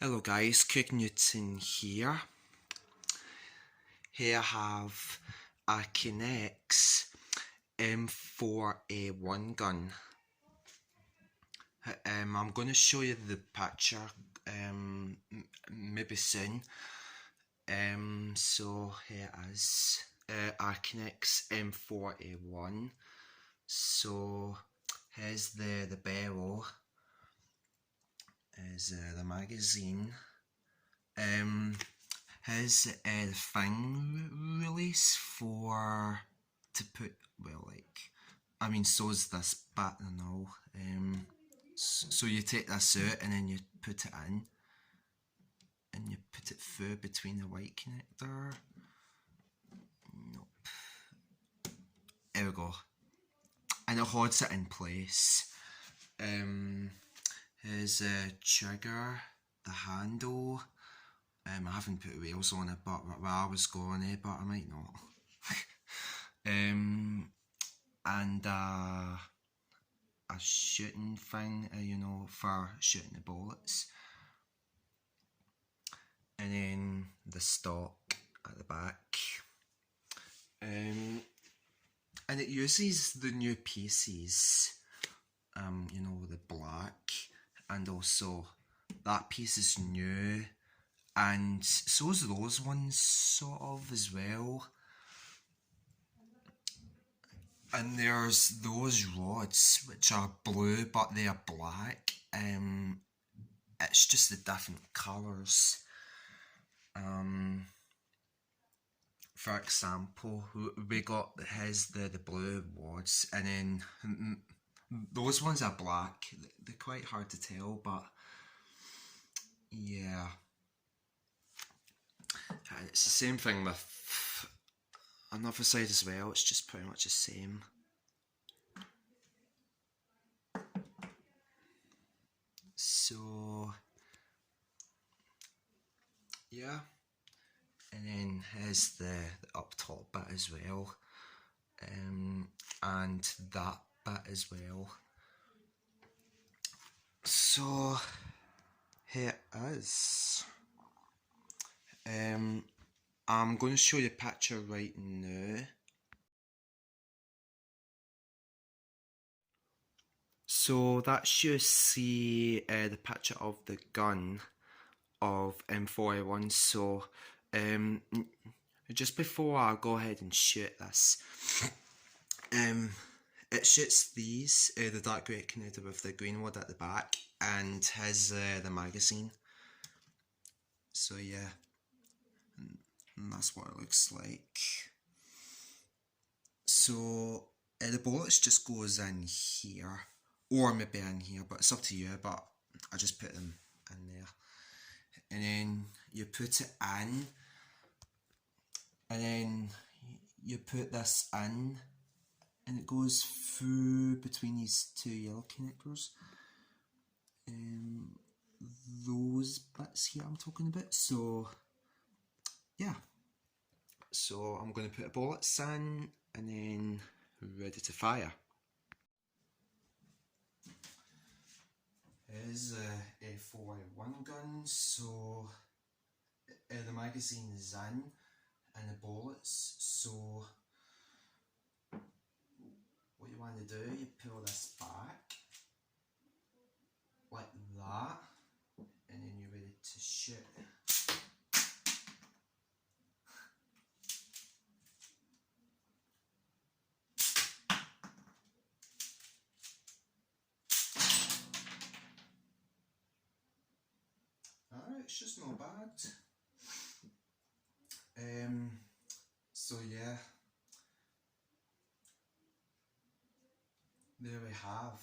Hello guys, Cook Newton here. Here I have a Knex M4a1 gun. I'm going to show you the picture maybe soon. So here it is, our Knex M4a1. So here's the barrel. Is the magazine. Here's the thing release to put, so's this bit and all. So you take this out and then you put it in and you put it through between the white connector. Nope. There we go. And it holds it in place. Here's the trigger, the handle. I haven't put wheels on it, but I was going to, but I might not. And a shooting thing, for shooting the bullets. And then the stock at the back. And it uses the new pieces, the black, and also that piece is new. And so's those ones sort of as well. And there's those rods which are blue but they are black. It's just the different colours. For example, we got the blue rods, and then those ones are black. They're quite hard to tell, but yeah. And it's the same thing with another side as well, it's just pretty much the same. So, yeah. And then here's the up top bit as well. And that bit as well. So, here it is. I'm going to show you a picture right now. So that's you see the picture of the gun of M4a1. So just before I go ahead and shoot this, it shoots these, the dark grey connector with the green one at the back, and has the magazine. So yeah. And that's what it looks like. So the bullets just goes in here, or maybe in here, but it's up to you, but I just put them in there. And then you put it in, and then you put this in, and it goes through between these two yellow connectors. Those bits here I'm talking about. So yeah, so I'm going to put the bullets in and then ready to fire. Here's a 4a1 gun, so the magazine is in and the bullets, so what you want to do, you pull this back like that, and then you're ready to shoot. It's just not bad. So yeah, there we have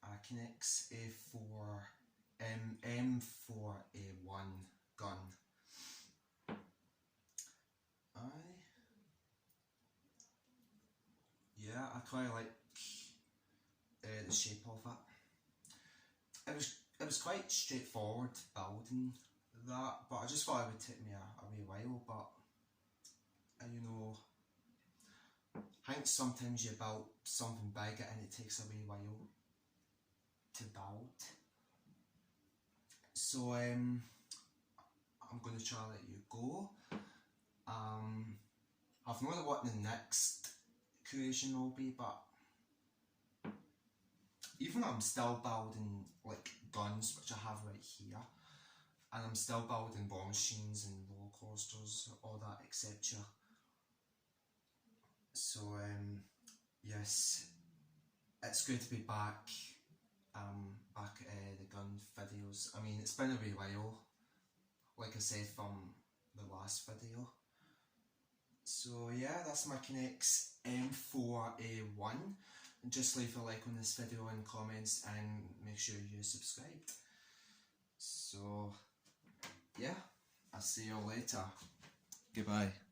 a Knex M4a1 gun. Yeah, I quite like the shape of it. It was quite straightforward building that, but I just thought it would take me a wee while, but I think sometimes you build something big and it takes a wee while to build. So I'm going to try to let you go. I've no idea what the next creation will be, but even I'm still building like guns, which I have right here, and I'm still building bomb machines and roller coasters, all that, etc. So yes, it's good to be back. Back at the gun videos. I mean, it's been a wee while, like I said from the last video. So yeah, that's my Knex M4a1. And just leave a like on this video and comments, and make sure you subscribed. So yeah, I'll see you later. Goodbye.